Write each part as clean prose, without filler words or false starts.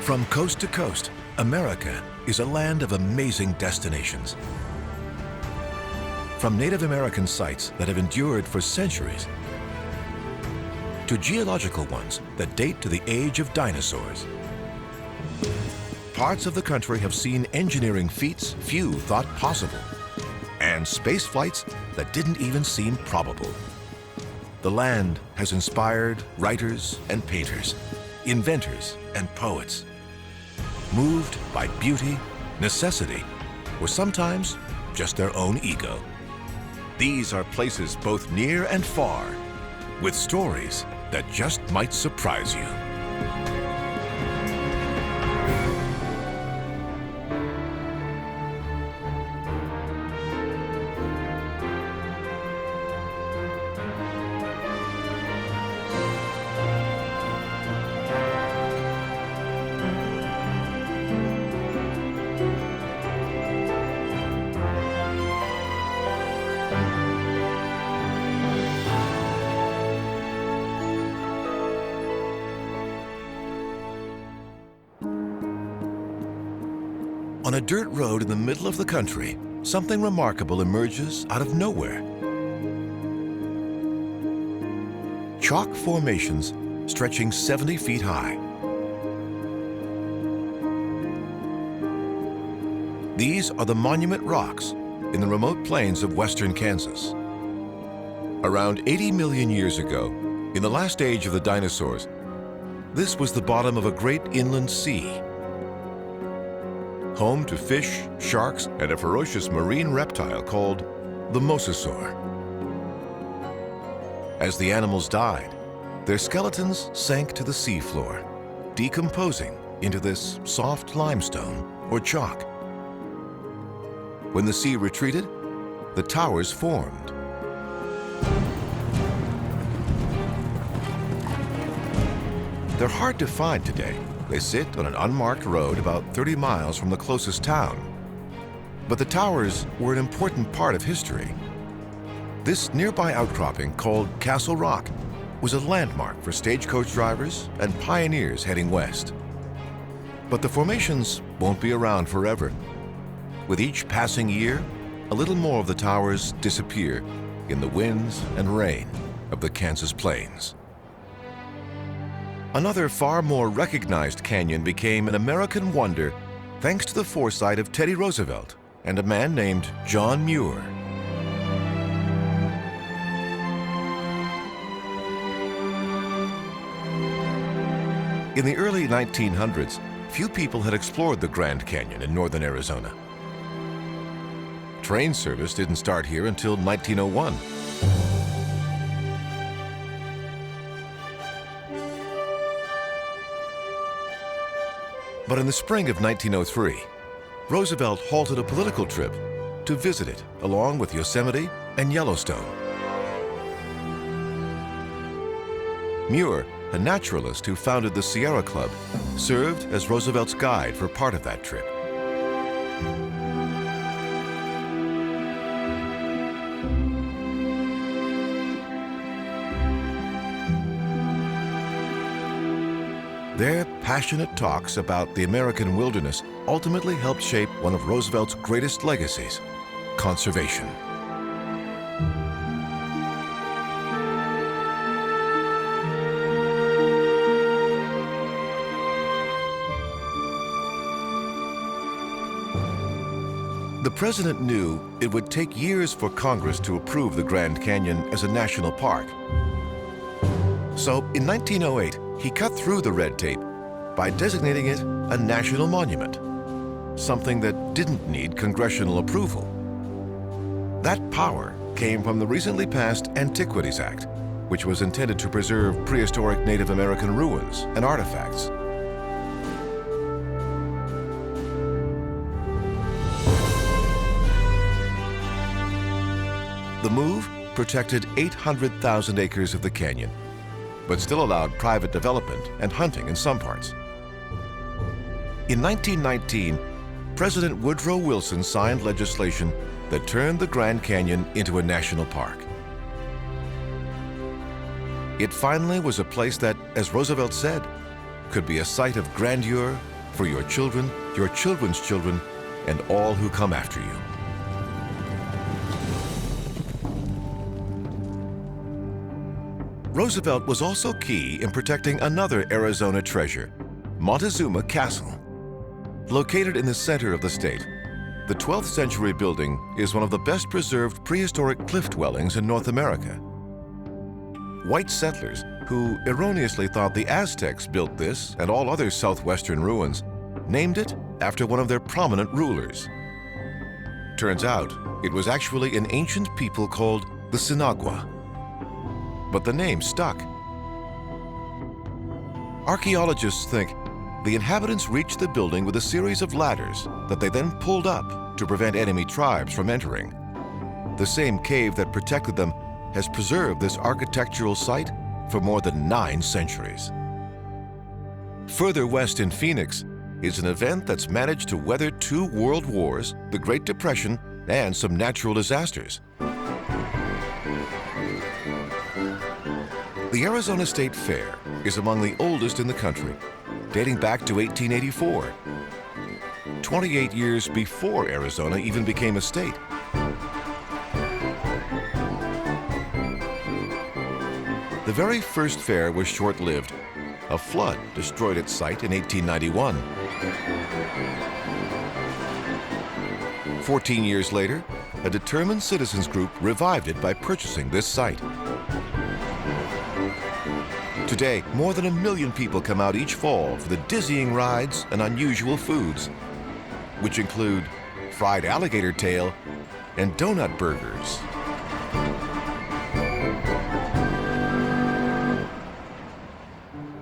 From coast to coast, America is a land of amazing destinations. From Native American sites that have endured for centuries to geological ones that date to the age of dinosaurs. Parts of the country have seen engineering feats few thought possible and space flights that didn't even seem probable. The land has inspired writers and painters, inventors and poets, moved by beauty, necessity, or sometimes just their own ego. These are places both near and far, with stories that just might surprise you. On a dirt road in the middle of the country, something remarkable emerges out of nowhere. Chalk formations stretching 70 feet high. These are the Monument Rocks in the remote plains of western Kansas. Around 80 million years ago, in the last age of the dinosaurs, this was the bottom of a great inland sea, home to fish, sharks, and a ferocious marine reptile called the mosasaur. As the animals died, their skeletons sank to the seafloor, decomposing into this soft limestone or chalk. When the sea retreated, the towers formed. They're hard to find today. They sit on an unmarked road about 30 miles from the closest town. But the towers were an important part of history. This nearby outcropping, called Castle Rock, was a landmark for stagecoach drivers and pioneers heading west. But the formations won't be around forever. With each passing year, a little more of the towers disappear in the winds and rain of the Kansas plains. Another far more recognized canyon became an American wonder thanks to the foresight of Teddy Roosevelt and a man named John Muir. In the early 1900s, few people had explored the Grand Canyon in northern Arizona. Train service didn't start here until 1901. But in the spring of 1903, Roosevelt halted a political trip to visit it along with Yosemite and Yellowstone. Muir, a naturalist who founded the Sierra Club, served as Roosevelt's guide for part of that trip. Their passionate talks about the American wilderness ultimately helped shape one of Roosevelt's greatest legacies, conservation. The president knew it would take years for Congress to approve the Grand Canyon as a national park. So in 1908, he cut through the red tape by designating it a national monument, something that didn't need congressional approval. That power came from the recently passed Antiquities Act, which was intended to preserve prehistoric Native American ruins and artifacts. The move protected 800,000 acres of the canyon, but still allowed private development and hunting in some parts. In 1919, President Woodrow Wilson signed legislation that turned the Grand Canyon into a national park. It finally was a place that, as Roosevelt said, could be a site of grandeur for your children, your children's children, and all who come after you. Roosevelt was also key in protecting another Arizona treasure, Montezuma Castle. Located in the center of the state, the 12th century building is one of the best preserved prehistoric cliff dwellings in North America. White settlers, who erroneously thought the Aztecs built this and all other southwestern ruins, named it after one of their prominent rulers. Turns out, it was actually an ancient people called the Sinagua. But the name stuck. Archaeologists think the inhabitants reached the building with a series of ladders that they then pulled up to prevent enemy tribes from entering. The same cave that protected them has preserved this architectural site for more than 9 centuries. Further west in Phoenix is an event that's managed to weather 2 world wars, the Great Depression, and some natural disasters. The Arizona State Fair is among the oldest in the country, dating back to 1884, 28 years before Arizona even became a state. The very first fair was short-lived. A flood destroyed its site in 1891. 14 years later, a determined citizens group revived it by purchasing this site. Today, more than 1 million people come out each fall for the dizzying rides and unusual foods, which include fried alligator tail and donut burgers.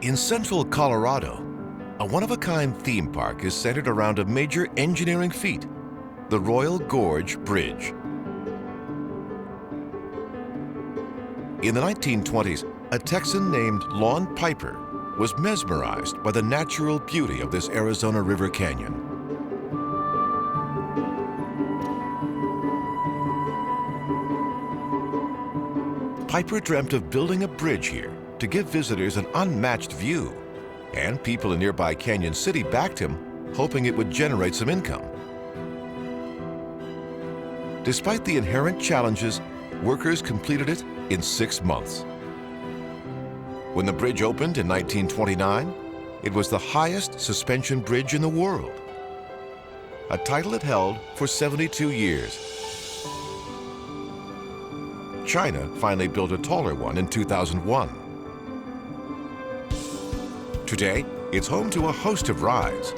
In central Colorado, a one-of-a-kind theme park is centered around a major engineering feat, the Royal Gorge Bridge. In the 1920s, a Texan named Lon Piper was mesmerized by the natural beauty of this Arizona River Canyon. Piper dreamt of building a bridge here to give visitors an unmatched view, and people in nearby Canyon City backed him, hoping it would generate some income. Despite the inherent challenges, workers completed it in 6 months. When the bridge opened in 1929, it was the highest suspension bridge in the world, a title it held for 72 years. China finally built a taller one in 2001. Today, it's home to a host of rides,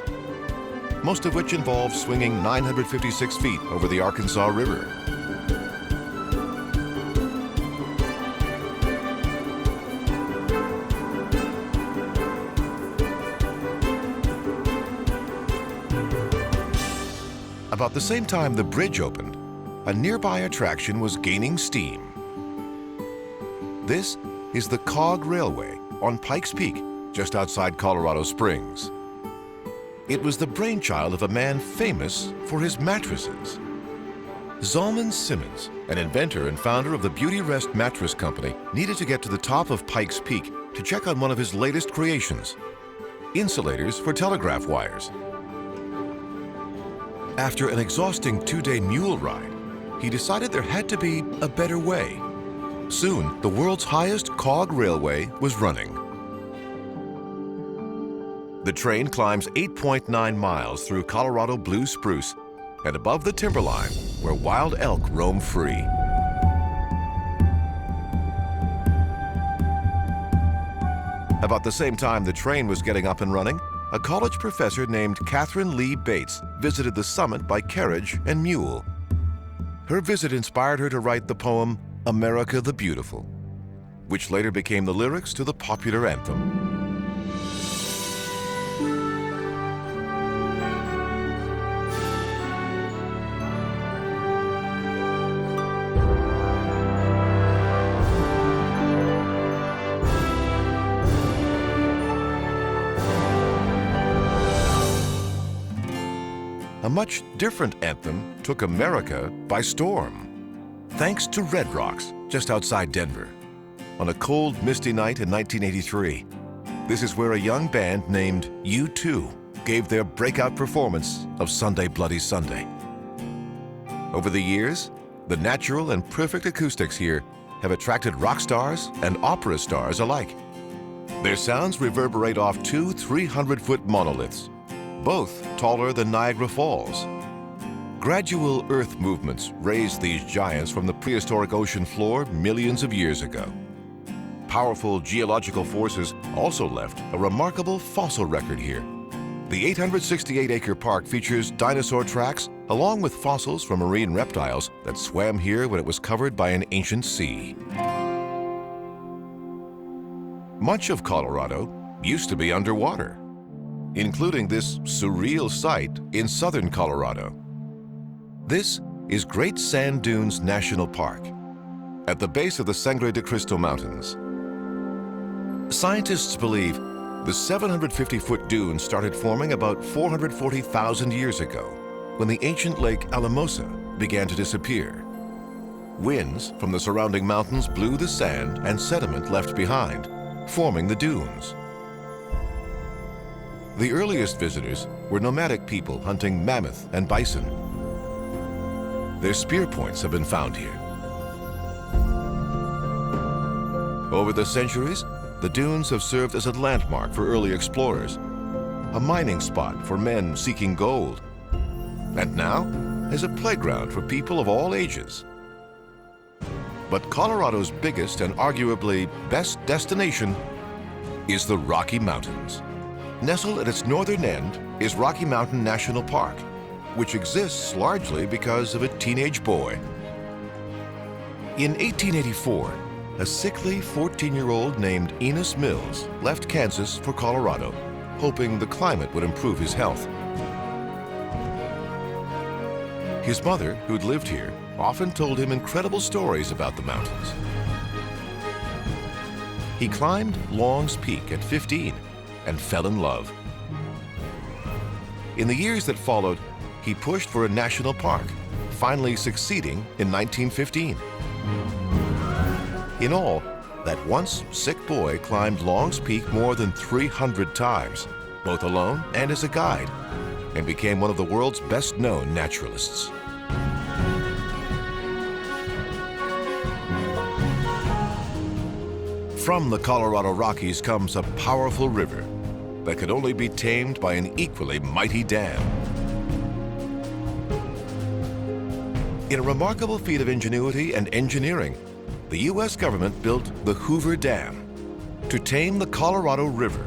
most of which involve swinging 956 feet over the Arkansas River. About the same time the bridge opened, a nearby attraction was gaining steam. This is the Cog Railway on Pikes Peak, just outside Colorado Springs. It was the brainchild of a man famous for his mattresses. Zalman Simmons, an inventor and founder of the Beauty Rest Mattress Company, needed to get to the top of Pikes Peak to check on one of his latest creations, insulators for telegraph wires. After an exhausting 2-day mule ride, he decided there had to be a better way. Soon, the world's highest cog railway was running. The train climbs 8.9 miles through Colorado blue spruce and above the timberline where wild elk roam free. About the same time the train was getting up and running, a college professor named Catherine Lee Bates visited the summit by carriage and mule. Her visit inspired her to write the poem America the Beautiful, which later became the lyrics to the popular anthem. A much different anthem took America by storm, thanks to Red Rocks, just outside Denver. On a cold, misty night in 1983, this is where a young band named U2 gave their breakout performance of Sunday Bloody Sunday. Over the years, the natural and perfect acoustics here have attracted rock stars and opera stars alike. Their sounds reverberate off two 300-foot monoliths, both taller than Niagara Falls. Gradual earth movements raised these giants from the prehistoric ocean floor millions of years ago. Powerful geological forces also left a remarkable fossil record here. The 868-acre park features dinosaur tracks along with fossils from marine reptiles that swam here when it was covered by an ancient sea. Much of Colorado used to be underwater, including this surreal site in southern Colorado. This is Great Sand Dunes National Park, at the base of the Sangre de Cristo Mountains. Scientists believe the 750-foot dunes started forming about 440,000 years ago, when the ancient lake Alamosa began to disappear. Winds from the surrounding mountains blew the sand and sediment left behind, forming the dunes. The earliest visitors were nomadic people hunting mammoth and bison. Their spear points have been found here. Over the centuries, the dunes have served as a landmark for early explorers, a mining spot for men seeking gold, and now as a playground for people of all ages. But Colorado's biggest and arguably best destination is the Rocky Mountains. Nestled at its northern end is Rocky Mountain National Park, which exists largely because of a teenage boy. In 1884, a sickly 14-year-old named Enos Mills left Kansas for Colorado, hoping the climate would improve his health. His mother, who'd lived here, often told him incredible stories about the mountains. He climbed Long's Peak at 15 and fell in love. In the years that followed, he pushed for a national park, finally succeeding in 1915. In all, that once sick boy climbed Long's Peak more than 300 times, both alone and as a guide, and became one of the world's best-known naturalists. From the Colorado Rockies comes a powerful river that could only be tamed by an equally mighty dam. In a remarkable feat of ingenuity and engineering, the U.S. government built the Hoover Dam to tame the Colorado River,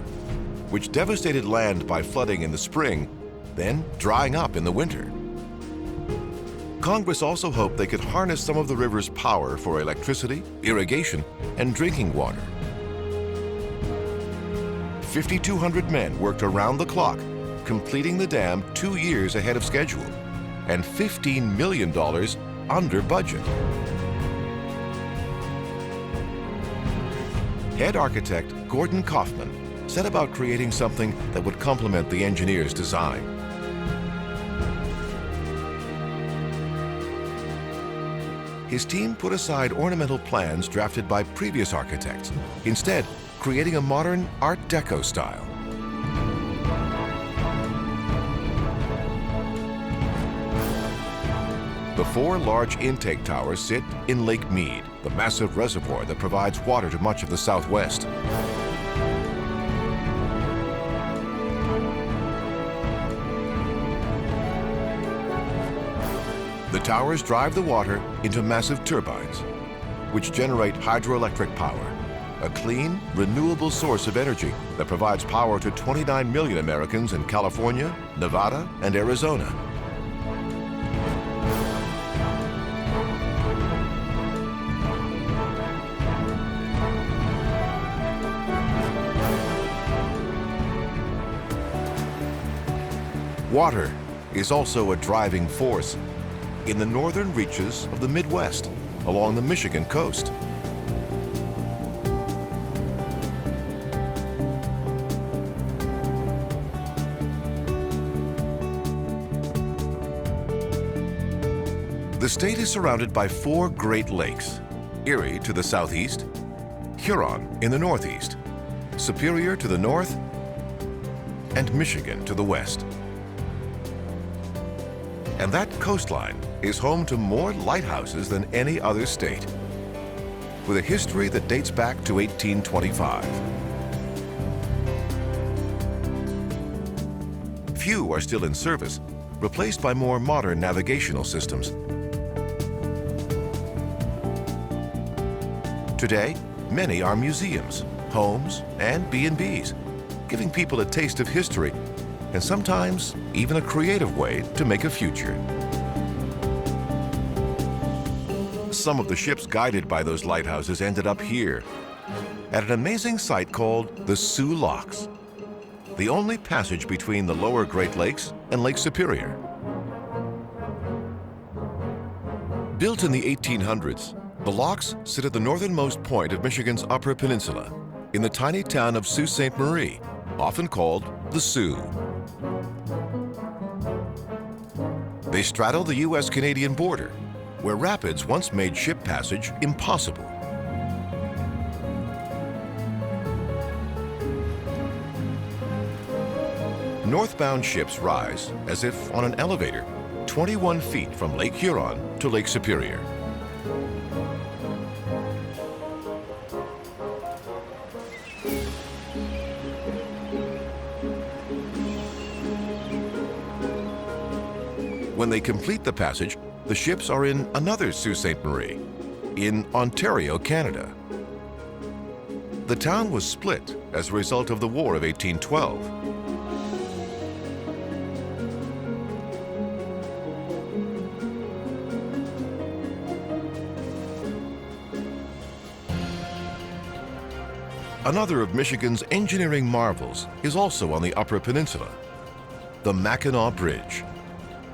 which devastated land by flooding in the spring, then drying up in the winter. Congress also hoped they could harness some of the river's power for electricity, irrigation, and drinking water. 5,200 men worked around the clock, completing the dam 2 years ahead of schedule, and $15 million under budget. Head architect Gordon Kaufman set about creating something that would complement the engineer's design. His team put aside ornamental plans drafted by previous architects, instead creating a modern Art Deco style. The 4 large intake towers sit in Lake Mead, the massive reservoir that provides water to much of the Southwest. The towers drive the water into massive turbines, which generate hydroelectric power, a clean, renewable source of energy that provides power to 29 million Americans in California, Nevada, and Arizona. Water is also a driving force in the northern reaches of the Midwest, along the Michigan coast. The state is surrounded by 4 Great Lakes: Erie to the southeast, Huron in the northeast, Superior to the north, and Michigan to the west. And that coastline is home to more lighthouses than any other state, with a history that dates back to 1825. Few are still in service, replaced by more modern navigational systems. Today, many are museums, homes, and B&Bs, giving people a taste of history and sometimes even a creative way to make a future. Some of the ships guided by those lighthouses ended up here, at an amazing site called the Soo Locks, the only passage between the lower Great Lakes and Lake Superior. Built in the 1800s, the locks sit at the northernmost point of Michigan's Upper Peninsula, in the tiny town of Sault Ste. Marie, often called the Soo. They straddle the U.S.-Canadian border, where rapids once made ship passage impossible. Northbound ships rise, as if on an elevator, 21 feet from Lake Huron to Lake Superior. When they complete the passage, the ships are in another Sault Ste. Marie, in Ontario, Canada. The town was split as a result of the War of 1812. Another of Michigan's engineering marvels is also on the Upper Peninsula, the Mackinac Bridge.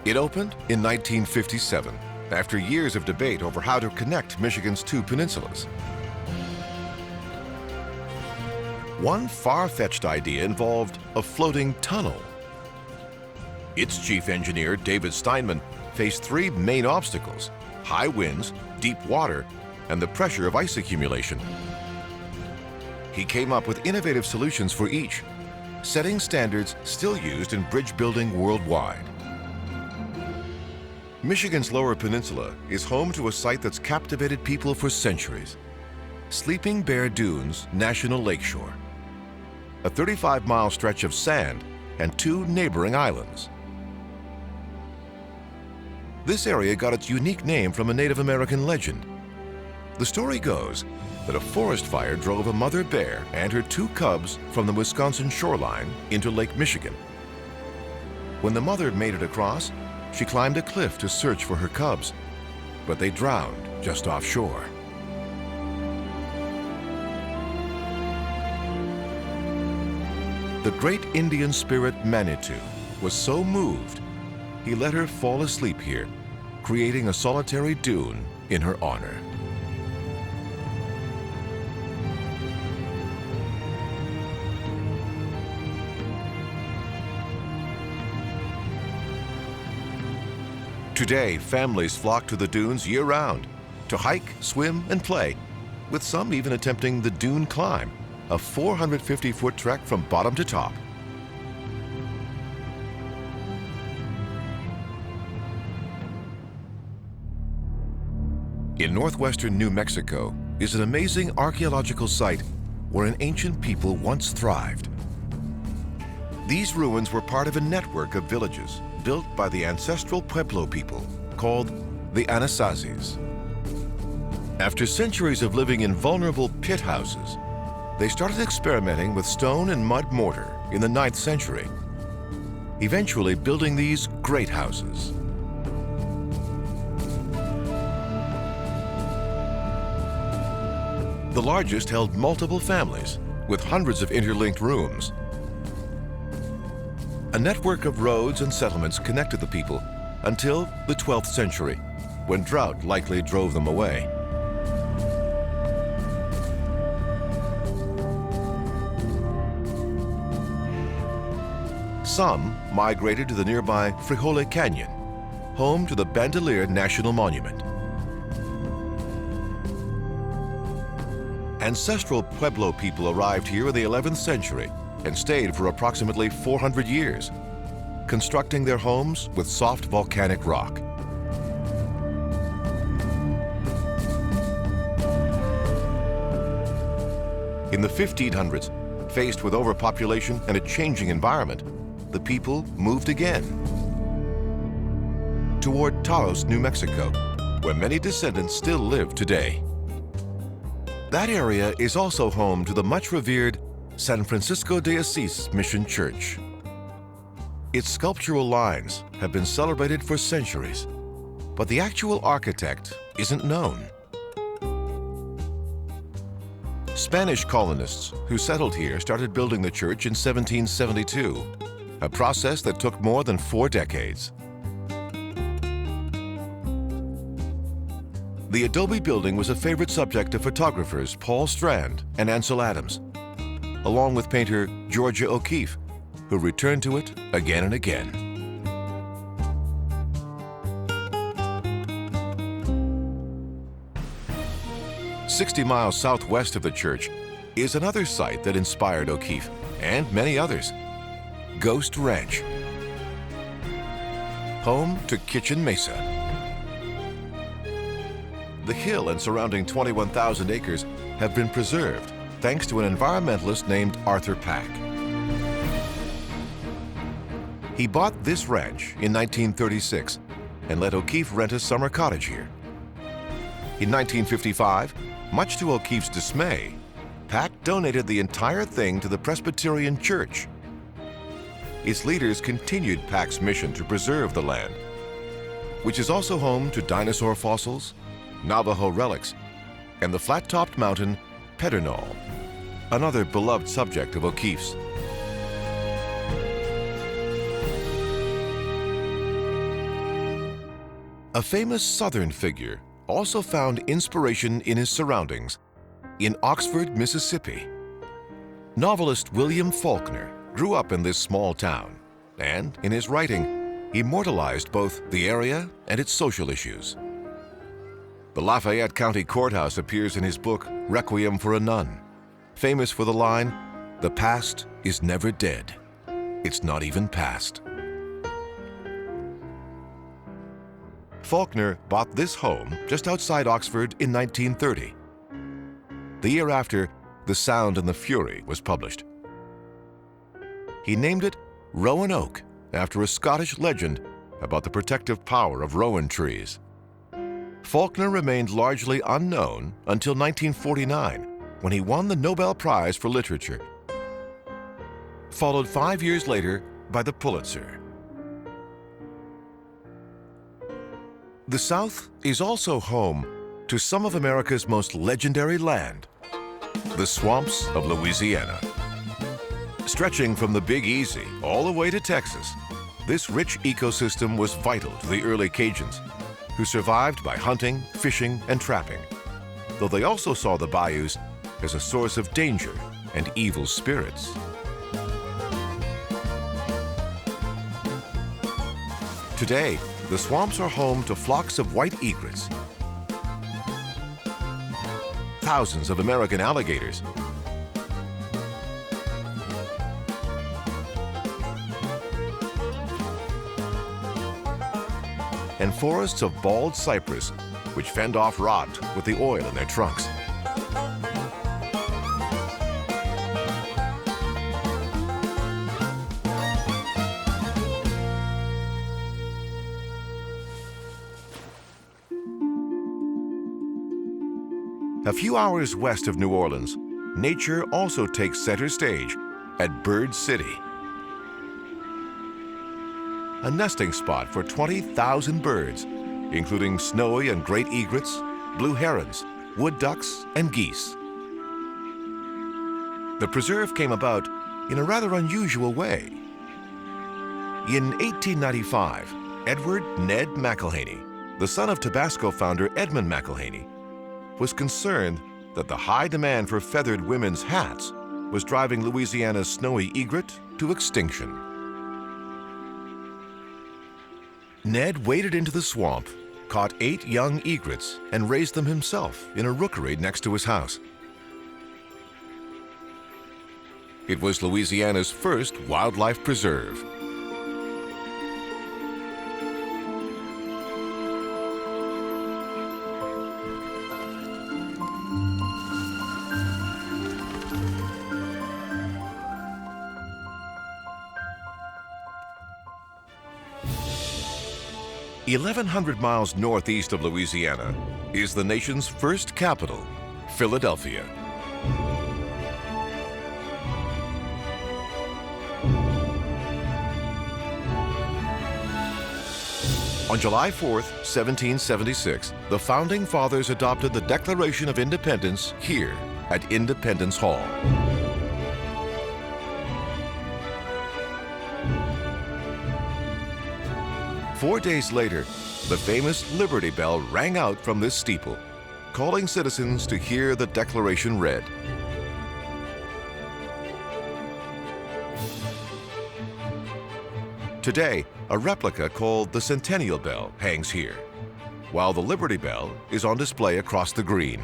It opened in 1957, after years of debate over how to connect Michigan's two peninsulas. One far-fetched idea involved a floating tunnel. Its chief engineer, David Steinman, faced three main obstacles: high winds, deep water, and the pressure of ice accumulation. He came up with innovative solutions for each, setting standards still used in bridge building worldwide. Michigan's Lower Peninsula is home to a site that's captivated people for centuries: Sleeping Bear Dunes National Lakeshore, a 35-mile stretch of sand and two neighboring islands. This area got its unique name from a Native American legend. The story goes that a forest fire drove a mother bear and her two cubs from the Wisconsin shoreline into Lake Michigan. When the mother made it across, she climbed a cliff to search for her cubs, but they drowned just offshore. The great Indian spirit Manitou was so moved, he let her fall asleep here, creating a solitary dune in her honor. Today, families flock to the dunes year-round to hike, swim, and play, with some even attempting the dune climb, a 450-foot trek from bottom to top. In northwestern New Mexico is an amazing archaeological site where an ancient people once thrived. These ruins were part of a network of villages built by the ancestral Pueblo people called the Anasazis. After centuries of living in vulnerable pit houses, they started experimenting with stone and mud mortar in the 9th century, eventually building these great houses. The largest held multiple families with hundreds of interlinked rooms. A network of roads and settlements connected the people until the 12th century, when drought likely drove them away. Some migrated to the nearby Frijole Canyon, home to the Bandelier National Monument. Ancestral Pueblo people arrived here in the 11th century and stayed for approximately 400 years, constructing their homes with soft volcanic rock. In the 1500s, faced with overpopulation and a changing environment, the people moved again toward Taos, New Mexico, where many descendants still live today. That area is also home to the much-revered San Francisco de Asís Mission Church. Its sculptural lines have been celebrated for centuries, but the actual architect isn't known. Spanish colonists who settled here started building the church in 1772, a process that took more than 4 decades. The adobe building was a favorite subject of photographers Paul Strand and Ansel Adams, along with painter Georgia O'Keeffe, who returned to it again and again. "60 miles southwest of the church is another site that inspired O'Keeffe and many others, Ghost Ranch, home to Kitchen Mesa. The hill and surrounding 21,000 acres have been preserved thanks to an environmentalist named Arthur Pack. He bought this ranch in 1936 and let O'Keeffe rent a summer cottage here. In 1955, much to O'Keeffe's dismay, Pack donated the entire thing to the Presbyterian Church. Its leaders continued Pack's mission to preserve the land, which is also home to dinosaur fossils, Navajo relics, and the flat-topped mountain Pedernal, another beloved subject of O'Keeffe's. A famous Southern figure also found inspiration in his surroundings in Oxford, Mississippi. Novelist William Faulkner grew up in this small town and, in his writing, immortalized both the area and its social issues. The Lafayette County Courthouse appears in his book Requiem for a Nun, famous for the line, "The past is never dead. It's not even past." Faulkner bought this home just outside Oxford in 1930. The year after, The Sound and the Fury was published. He named it Rowan Oak after a Scottish legend about the protective power of rowan trees. Faulkner remained largely unknown until 1949, when he won the Nobel Prize for Literature, followed 5 years later by the Pulitzer. The South is also home to some of America's most legendary land, the swamps of Louisiana. Stretching from the Big Easy all the way to Texas, this rich ecosystem was vital to the early Cajuns, who survived by hunting, fishing, and trapping, though they also saw the bayous as a source of danger and evil spirits. Today, the swamps are home to flocks of white egrets, thousands of American alligators, and forests of bald cypress, which fend off rot with the oil in their trunks. A few hours west of New Orleans, nature also takes center stage at Bird City, a nesting spot for 20,000 birds, including snowy and great egrets, blue herons, wood ducks, and geese. The preserve came about in a rather unusual way. In 1895, Edward Ned McElhaney, the son of Tabasco founder Edmund McElhaney, was concerned that the high demand for feathered women's hats was driving Louisiana's snowy egret to extinction. Ned waded into the swamp, caught 8 young egrets, and raised them himself in a rookery next to his house. It was Louisiana's first wildlife preserve. "1,100 miles northeast of Louisiana is the nation's first capital, Philadelphia. On July 4th, 1776, the Founding Fathers adopted the Declaration of Independence here at Independence Hall. Four days later, the famous Liberty Bell rang out from this steeple, calling citizens to hear the Declaration read. Today, a replica called the Centennial Bell hangs here, while the Liberty Bell is on display across the green.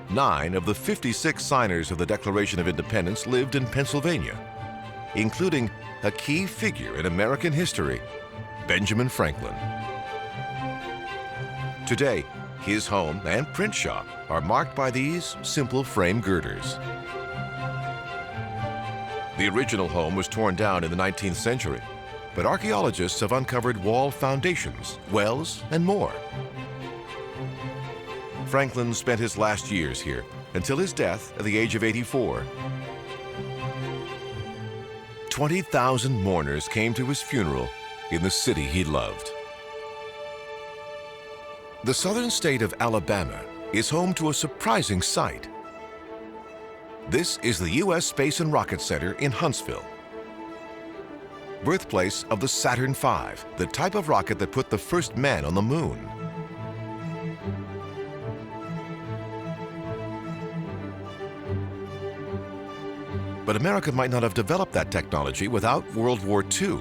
9 of the 56 signers of the Declaration of Independence lived in Pennsylvania, including a key figure in American history, Benjamin Franklin. Today, his home and print shop are marked by these simple frame girders. The original home was torn down in the 19th century, but archaeologists have uncovered wall foundations, wells, and more. Franklin spent his last years here until his death at the age of 84. 20,000 mourners came to his funeral in the city he loved. The southern state of Alabama is home to a surprising sight. This is the U.S. Space and Rocket Center in Huntsville, birthplace of the Saturn V, the type of rocket that put the first man on the moon. But America might not have developed that technology without World War II.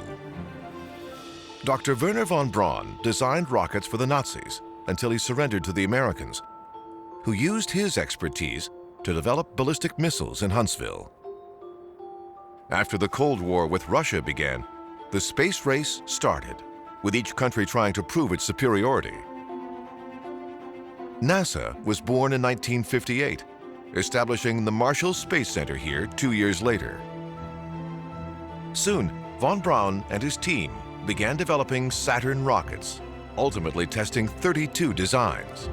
Dr. Wernher von Braun designed rockets for the Nazis until he surrendered to the Americans, who used his expertise to develop ballistic missiles in Huntsville. After the Cold War with Russia began, the space race started, with each country trying to prove its superiority. NASA was born in 1958, establishing the Marshall Space Center here 2 years later. Soon, von Braun and his team began developing Saturn rockets, ultimately testing 32 designs.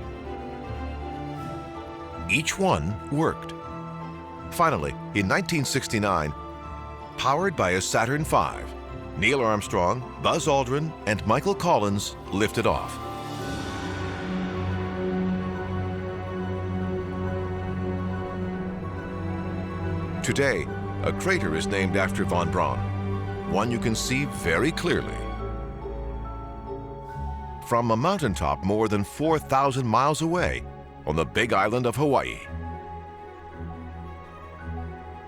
Each one worked. Finally, in 1969, powered by a Saturn V, Neil Armstrong, Buzz Aldrin, and Michael Collins lifted off. Today, a crater is named after von Braun, one you can see very clearly. From a mountaintop more than 4,000 miles away on the Big Island of Hawaii.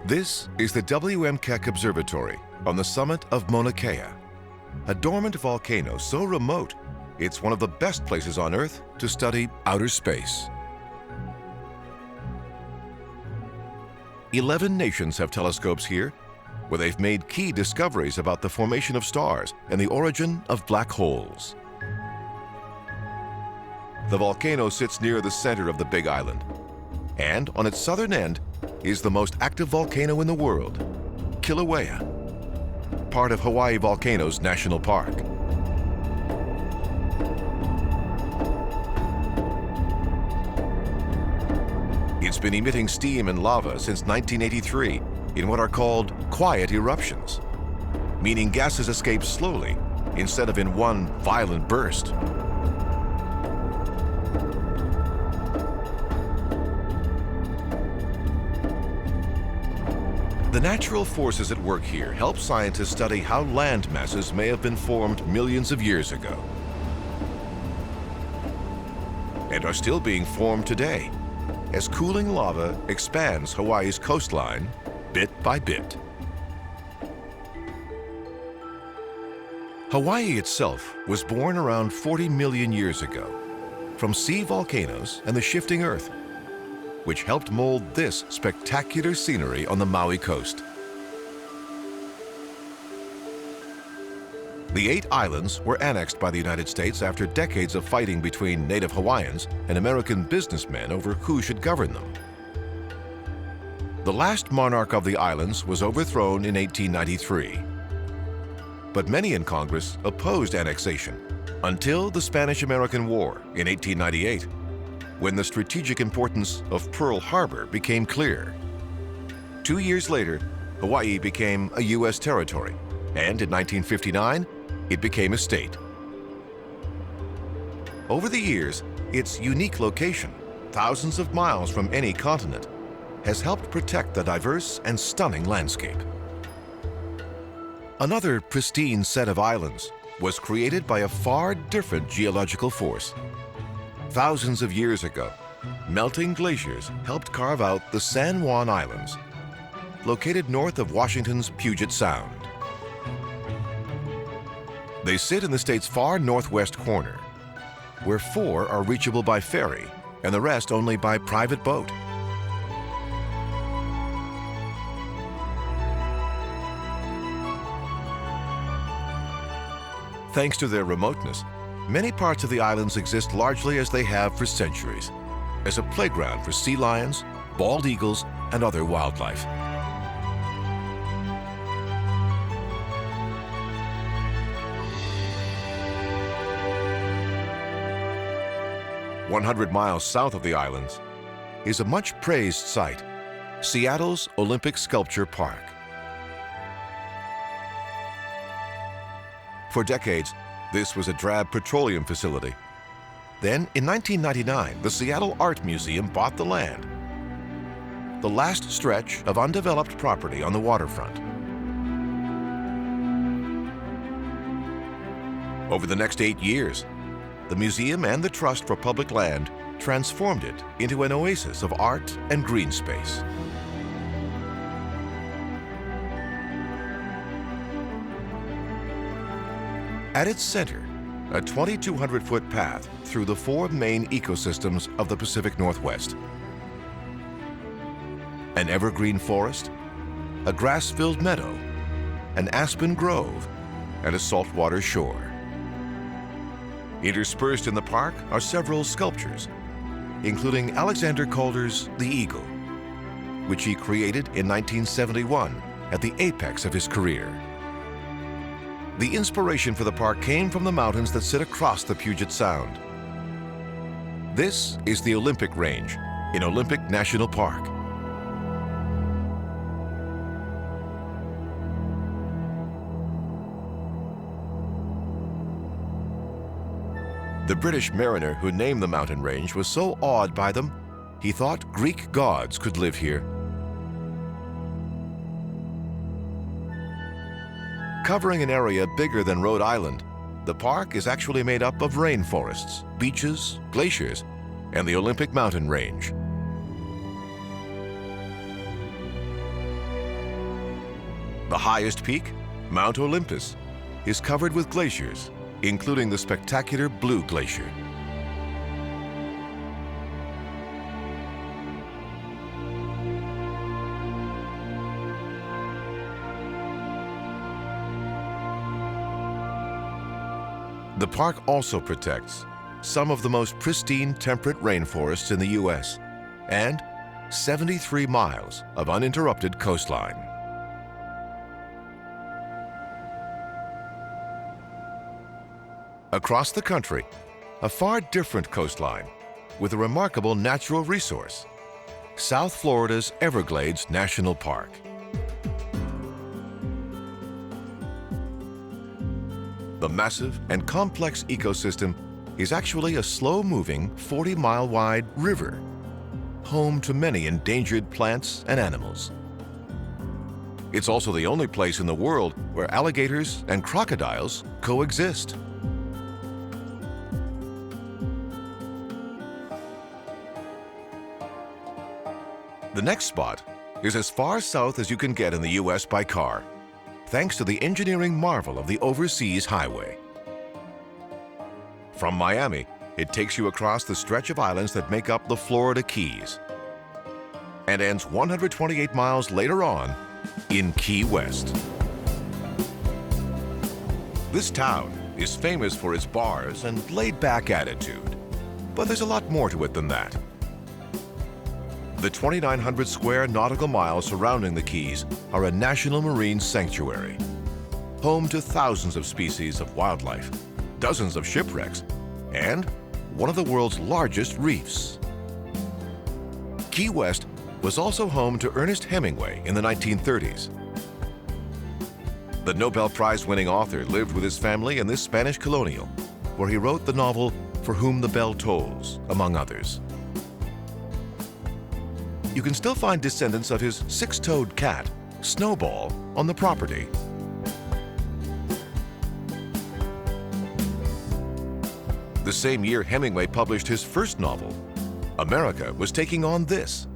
This is the W.M. Keck Observatory on the summit of Mauna Kea, a dormant volcano so remote it's one of the best places on Earth to study outer space. 11 nations have telescopes here, where they've made key discoveries about the formation of stars and the origin of black holes. The volcano sits near the center of the Big Island, and on its southern end is the most active volcano in the world, Kilauea, part of Hawaii Volcanoes National Park. It's been emitting steam and lava since 1983 in what are called quiet eruptions, meaning gases escape slowly instead of in one violent burst. The natural forces at work here help scientists study how land masses may have been formed millions of years ago and are still being formed today as cooling lava expands Hawaii's coastline bit by bit. Hawaii itself was born around 40 million years ago from sea volcanoes and the shifting earth. which helped mold this spectacular scenery on the Maui coast. The 8 islands were annexed by the United States after decades of fighting between Native Hawaiians and American businessmen over who should govern them. The last monarch of the islands was overthrown in 1893. But many in Congress opposed annexation until the Spanish-American War in 1898, when the strategic importance of Pearl Harbor became clear. 2 years later, Hawaii became a U.S. territory, and in 1959, it became a state. Over the years, its unique location, thousands of miles from any continent, has helped protect the diverse and stunning landscape. Another pristine set of islands was created by a far different geological force. Thousands of years ago, melting glaciers helped carve out the San Juan Islands, located north of Washington's Puget Sound. They sit in the state's far northwest corner, where 4 are reachable by ferry and the rest only by private boat. Thanks to their remoteness, many parts of the islands exist largely as they have for centuries, as a playground for sea lions, bald eagles, and other wildlife. "100 miles south of the islands is a much-praised site, Seattle's Olympic Sculpture Park. For decades, this was a drab petroleum facility. Then, in 1999, the Seattle Art Museum bought the land, the last stretch of undeveloped property on the waterfront. Over the next 8 years, the museum and the Trust for Public Land transformed it into an oasis of art and green space. At its center, a 2,200-foot path through the 4 main ecosystems of the Pacific Northwest. An evergreen forest, a grass-filled meadow, an aspen grove, and a saltwater shore. Interspersed in the park are several sculptures, including Alexander Calder's The Eagle, which he created in 1971 at the apex of his career. The inspiration for the park came from the mountains that sit across the Puget Sound. This is the Olympic Range in Olympic National Park. The British mariner who named the mountain range was so awed by them, he thought Greek gods could live here. Covering an area bigger than Rhode Island, the park is actually made up of rainforests, beaches, glaciers, and the Olympic mountain range. The highest peak, Mount Olympus, is covered with glaciers, including the spectacular Blue Glacier. The park also protects some of the most pristine temperate rainforests in the U.S. and 73 miles of uninterrupted coastline. Across the country, a far different coastline with a remarkable natural resource, South Florida's Everglades National Park. The massive and complex ecosystem is actually a slow-moving 40-mile-wide river, home to many endangered plants and animals. It's also the only place in the world where alligators and crocodiles coexist. The next spot is as far south as you can get in the U.S. by car, thanks to the engineering marvel of the Overseas Highway. From Miami, it takes you across the stretch of islands that make up the Florida Keys, and ends 128 miles later on in Key West. This town is famous for its bars and laid-back attitude, but there's a lot more to it than that. The 2,900 square nautical miles surrounding the Keys are a national marine sanctuary, home to thousands of species of wildlife, dozens of shipwrecks, and one of the world's largest reefs. Key West was also home to Ernest Hemingway in the 1930s. The Nobel Prize-winning author lived with his family in this Spanish colonial, where he wrote the novel For Whom the Bell Tolls, among others. You can still find descendants of his six-toed cat, Snowball, on the property. The same year Hemingway published his first novel, America was taking on this,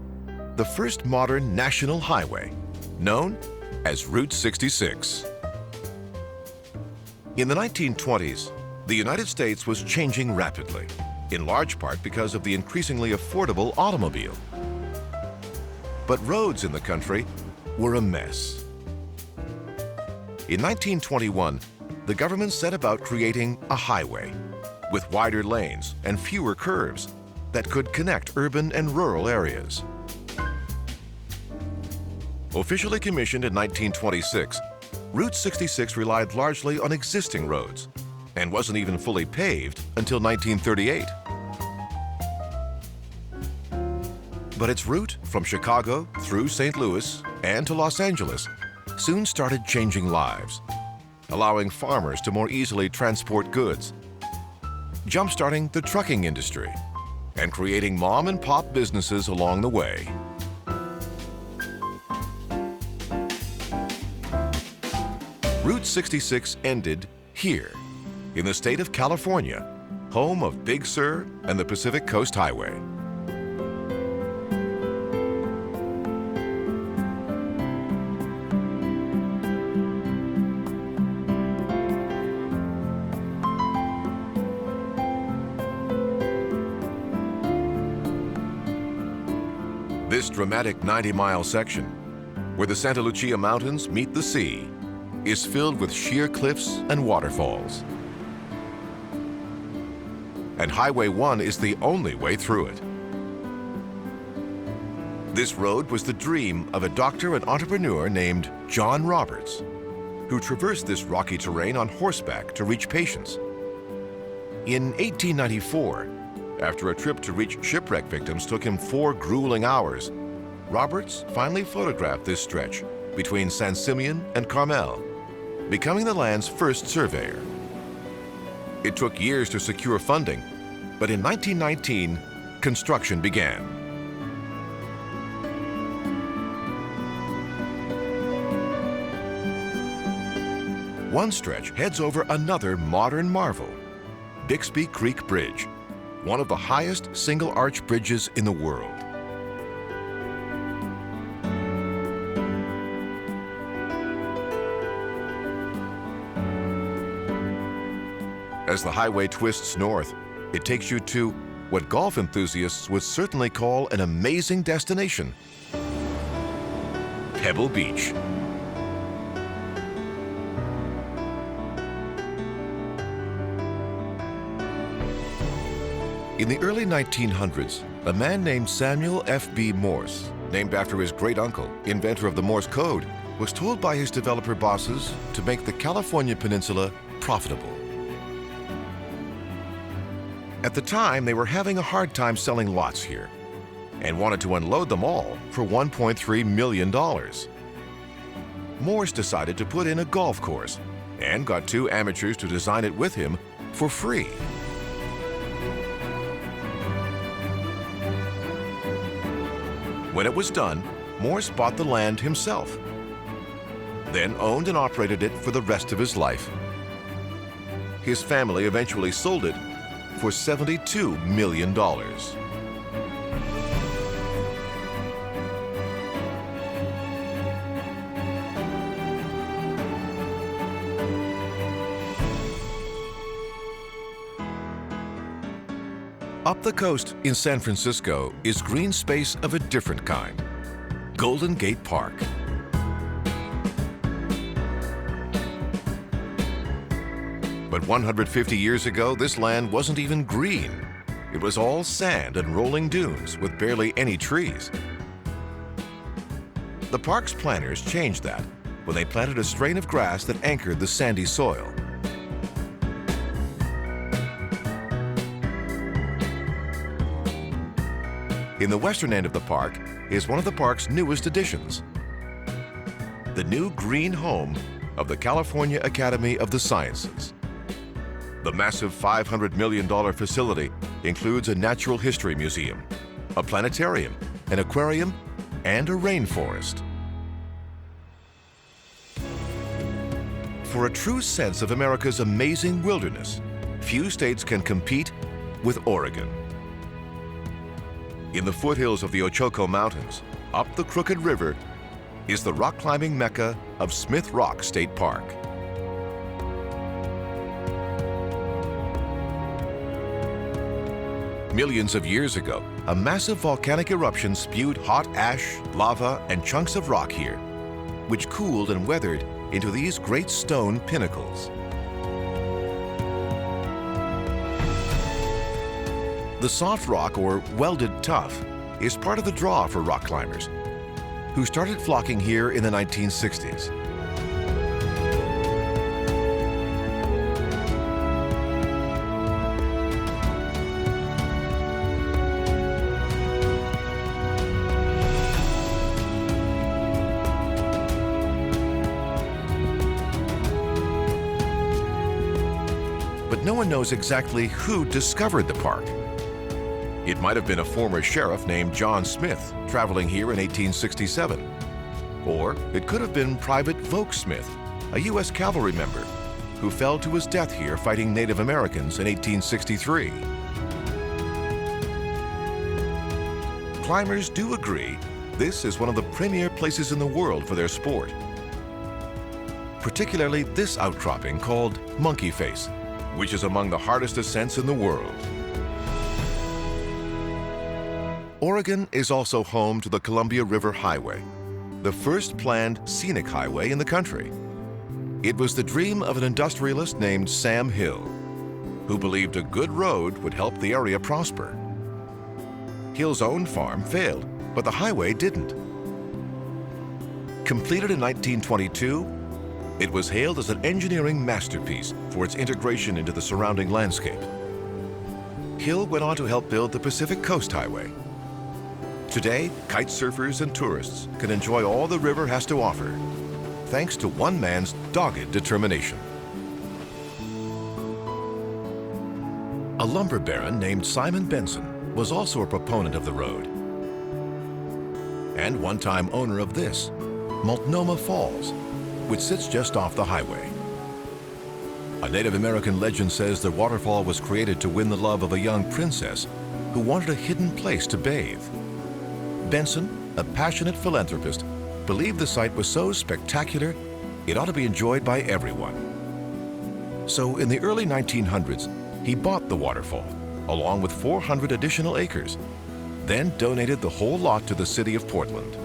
the first modern national highway, known as Route 66. In the 1920s, the United States was changing rapidly, in large part because of the increasingly affordable automobile. But roads in the country were a mess. In 1921, the government set about creating a highway with wider lanes and fewer curves that could connect urban and rural areas. Officially commissioned in 1926, Route 66 relied largely on existing roads and wasn't even fully paved until 1938. But its route from Chicago through St. Louis and to Los Angeles soon started changing lives, allowing farmers to more easily transport goods, jump-starting the trucking industry, and creating mom-and-pop businesses along the way. Route 66 ended here, in the state of California, home of Big Sur and the Pacific Coast Highway. This dramatic 90-mile section, where the Santa Lucia Mountains meet the sea, is filled with sheer cliffs and waterfalls. And Highway 1 is the only way through it. This road was the dream of a doctor and entrepreneur named John Roberts, who traversed this rocky terrain on horseback to reach patients. In 1894, after a trip to reach shipwreck victims took him 4 grueling hours, Roberts finally photographed this stretch between San Simeon and Carmel, becoming the land's first surveyor. It took years to secure funding, but in 1919, construction began. One stretch heads over another modern marvel, Bixby Creek Bridge, one of the highest single-arch bridges in the world. As the highway twists north, it takes you to what golf enthusiasts would certainly call an amazing destination, Pebble Beach. In the early 1900s, a man named Samuel F.B. Morse, named after his great-uncle, inventor of the Morse code, was told by his developer bosses to make the California peninsula profitable. At the time, they were having a hard time selling lots here and wanted to unload them all for $1.3 million. Morse decided to put in a golf course and got 2 amateurs to design it with him for free. When it was done, Morse bought the land himself, then owned and operated it for the rest of his life. His family eventually sold it for $72 million. Up the coast in San Francisco is green space of a different kind, Golden Gate Park. But 150 years ago, this land wasn't even green. It was all sand and rolling dunes with barely any trees. The park's planners changed that when they planted a strain of grass that anchored the sandy soil. In the western end of the park is one of the park's newest additions, the new green home of the California Academy of the Sciences. The massive $500 million facility includes a natural history museum, a planetarium, an aquarium, and a rainforest. For a true sense of America's amazing wilderness, few states can compete with Oregon. In the foothills of the Ochoco Mountains, up the Crooked River, is the rock climbing mecca of Smith Rock State Park. Millions of years ago, a massive volcanic eruption spewed hot ash, lava, and chunks of rock here, which cooled and weathered into these great stone pinnacles. The soft rock, or welded tuff, is part of the draw for rock climbers, who started flocking here in the 1960s. But no one knows exactly who discovered the park. It might have been a former sheriff named John Smith traveling here in 1867. Or it could have been Private Voke Smith, a U.S. cavalry member who fell to his death here fighting Native Americans in 1863. Climbers do agree this is one of the premier places in the world for their sport. Particularly this outcropping called Monkey Face, which is among the hardest ascents in the world. Oregon is also home to the Columbia River Highway, the first planned scenic highway in the country. It was the dream of an industrialist named Sam Hill, who believed a good road would help the area prosper. Hill's own farm failed, but the highway didn't. Completed in 1922, it was hailed as an engineering masterpiece for its integration into the surrounding landscape. Hill went on to help build the Pacific Coast Highway. Today, kite surfers and tourists can enjoy all the river has to offer, thanks to one man's dogged determination. A lumber baron named Simon Benson was also a proponent of the road, and one-time owner of this, Multnomah Falls, which sits just off the highway. A Native American legend says the waterfall was created to win the love of a young princess who wanted a hidden place to bathe. Benson, a passionate philanthropist, believed the site was so spectacular it ought to be enjoyed by everyone. So in the early 1900s, he bought the waterfall, along with 400 additional acres, then donated the whole lot to the city of Portland.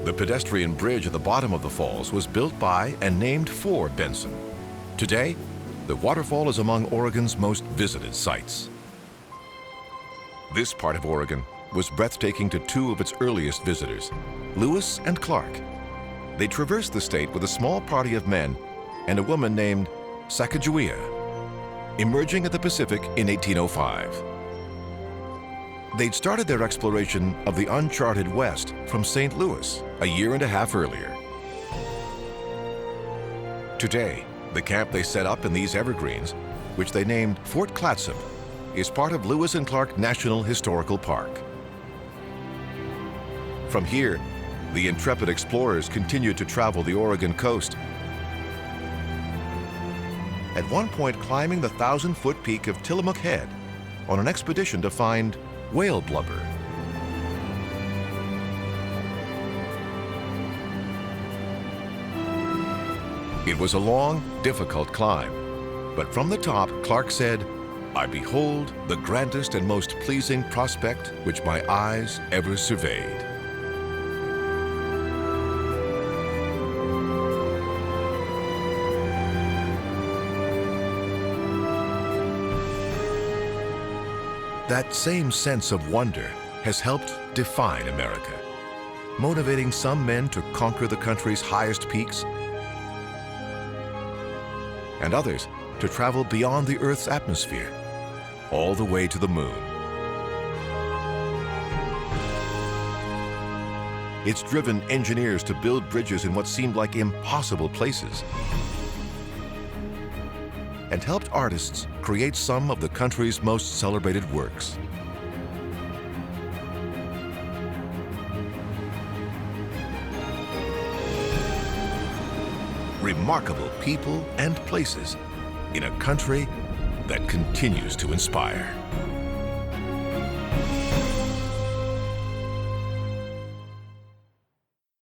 The pedestrian bridge at the bottom of the falls was built by and named for Benson. Today, the waterfall is among Oregon's most visited sites. This part of Oregon was breathtaking to two of its earliest visitors, Lewis and Clark. They traversed the state with a small party of men and a woman named Sacagawea, emerging at the Pacific in 1805. They'd started their exploration of the uncharted West from St. Louis a year and a half earlier. Today, the camp they set up in these evergreens, which they named Fort Clatsop, is part of Lewis and Clark National Historical Park. From here, the intrepid explorers continued to travel the Oregon coast, at one point climbing the 1,000-foot peak of Tillamook Head on an expedition to find whale blubber. It was a long, difficult climb, but from the top, Clark said, "I behold the grandest and most pleasing prospect which my eyes ever surveyed." That same sense of wonder has helped define America, motivating some men to conquer the country's highest peaks and others to travel beyond the Earth's atmosphere, all the way to the moon. It's driven engineers to build bridges in what seemed like impossible places, and helped artists create some of the country's most celebrated works. Remarkable people and places in a country that continues to inspire.